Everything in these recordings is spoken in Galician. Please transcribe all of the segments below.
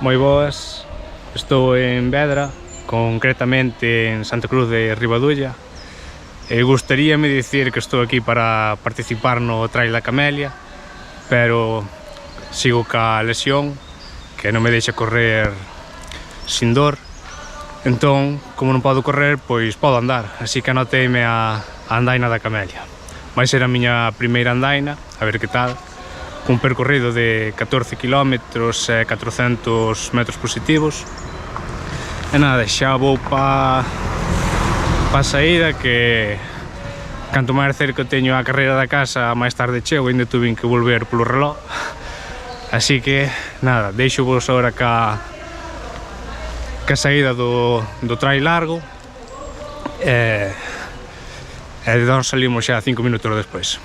Moi boas, estou en Vedra, concretamente en Santa Cruz de Ribadulla, e gustaríame dicir que estou aquí para participar no Trail da Camelia, pero sigo ca lesión que non me deixa correr sin dor, entón, como non podo correr, pois podo andar, así que anoteime a andaina da Camelia. Vai ser a miña primeira andaina, a ver que tal, cun percorrido de 14 km e 400 metros positivos. E nada, xa vou pa saída, que canto máis cerca teño a carreira da casa, máis tarde chego, ainda tuve que volver polo reloj. Así que, nada, deixo vos agora ca saída do trail largo, e nós salimos xa 5 minutos despois.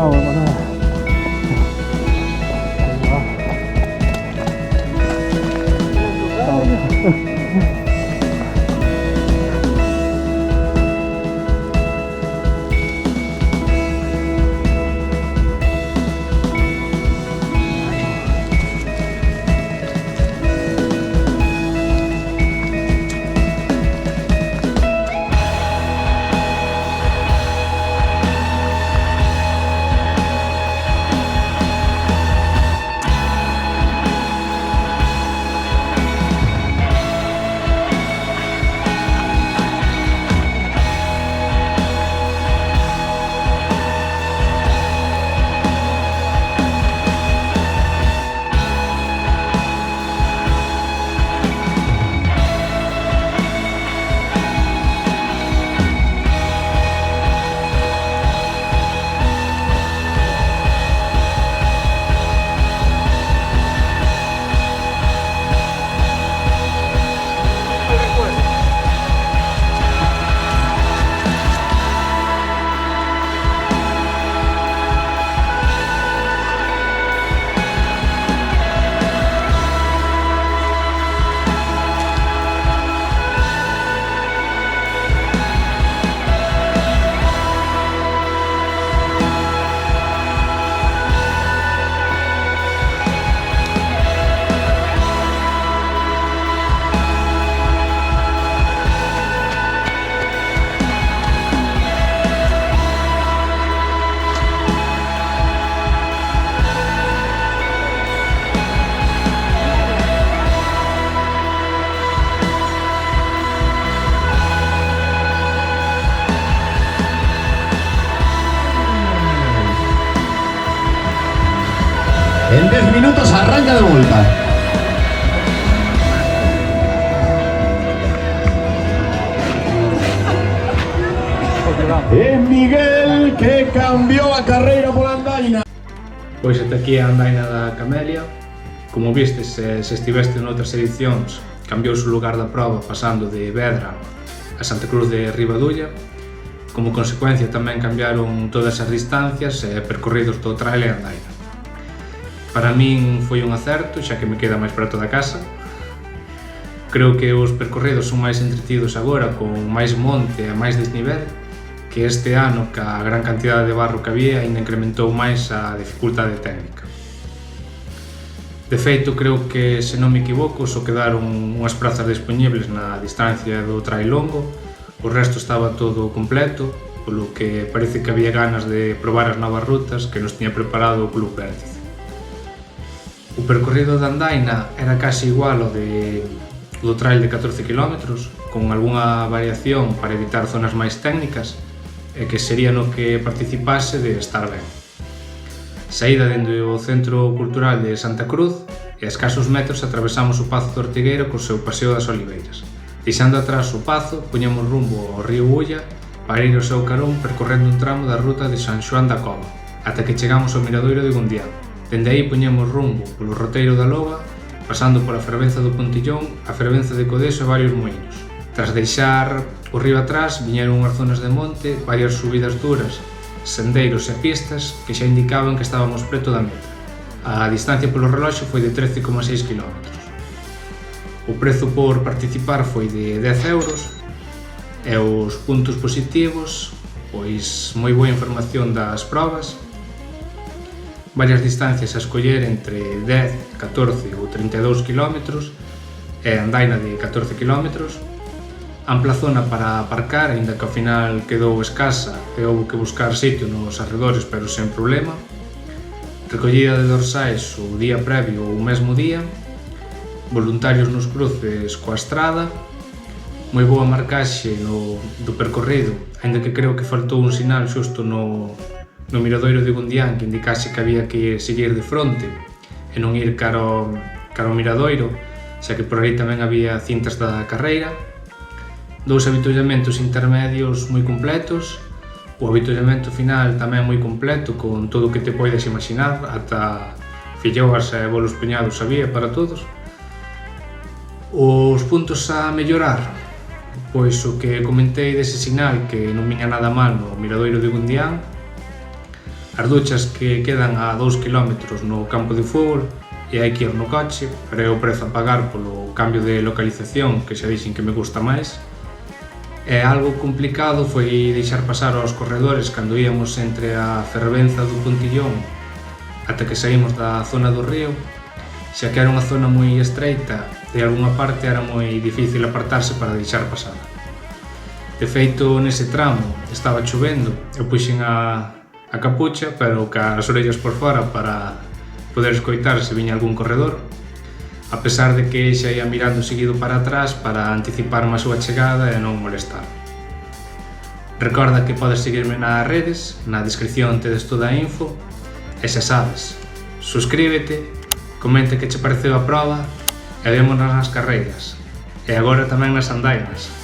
Vamos, Manuel. En 10 minutos arranca de vuelta. Es Miguel que cambió a carreira pola andaina. Pois ata aquí a andaina da Camelia. Como vistes, se estiveste noutras edicións, cambiouse o lugar da proba pasando de Vedra a Santa Cruz de Ribadulla. Como consecuencia tamén cambiaron todas as distancias e percorridos do trail e andaina. Para min foi un acerto, xa que me queda máis preto da casa. Creo que os percorridos son máis entretidos agora, con máis monte e máis desnivel, que este ano, ca gran cantidade de barro que había, ainda incrementou máis a dificultade técnica. De feito, creo que, se non me equivoco, só quedaron unhas prazas dispoñibles na distancia do trail longo, o resto estaba todo completo, polo que parece que había ganas de probar as novas rutas que nos tiña preparado o Club Vértice. O percorrido da andaina era case igual ao do trail de 14 km, con algunha variación para evitar zonas máis técnicas, e que sería no que participase de estar ben. Saída dende o Centro Cultural de Santa Cruz e a escasos metros atravesamos o Pazo de Ortigueira co seu Paseo das Oliveiras. Deixando atrás o Pazo, poñemos rumbo ao río Ulla para ir ao seu carón percorrendo un tramo da ruta de San Xoán da Cova, ata que chegamos ao Miradoiro de Gundián. Dende aí poñemos rumbo polo Roteiro da Loba, pasando pola Fervenza do Pontillón, a Fervenza de Codeso e varios muíños. Tras deixar o río atrás, viñeron unhas zonas de monte, varias subidas duras, sendeiros e pistas que xa indicaban que estábamos preto da meta. A distancia polo reloxo foi de 13,6 km. O prezo por participar foi de 10 euros e os puntos positivos, pois moi boa información das probas, varias distancias a escoller entre 10, 14 ou 32 km e andaina de 14 km, ampla zona para aparcar, aínda que ao final quedou escasa e houve que buscar sitio nos arredores, pero sen problema, recollida de dorsais o día previo ou o mesmo día, voluntarios nos cruces coa estrada, moi boa marcaxe do percorrido, aínda que creo que faltou un sinal xusto no Miradoiro de Gundián que indicase que había que seguir de fronte e non ir cara ao Miradoiro, xa que por aí tamén había cintas da carreira. Dous avituallamentos intermedios moi completos, o avituallamento final tamén moi completo, con todo o que te podes imaginar, ata filloas e bolos peñados había para todos. Os puntos a mellorar, pois o que comentei dese sinal que non viña nada mal no Miradoiro de Gundián, As duchas que quedan a 2 km no campo de fútbol e hai que ir no coche, pero é o prezo a pagar polo cambio de localización que xa dixen que me gusta máis. E algo complicado foi deixar pasar aos corredores cando íamos entre a fervenza do Pontillón ata que saímos da zona do río, xa que era unha zona moi estreita e algunha parte era moi difícil apartarse para deixar pasar. De feito, nese tramo estaba chovendo, eu puxen a capucha, pero cas orellas por fora para poder escoitar se viña algún corredor, a pesar de que xa ia mirando seguido para atrás para anticiparme a súa chegada e non molestar. Recorda que podes seguirme nas redes, na descripción tedes toda a info, e xa sabes, suscríbete, comenta que che pareceu a proba e vémonos nas carreiras, e agora tamén nas andainas.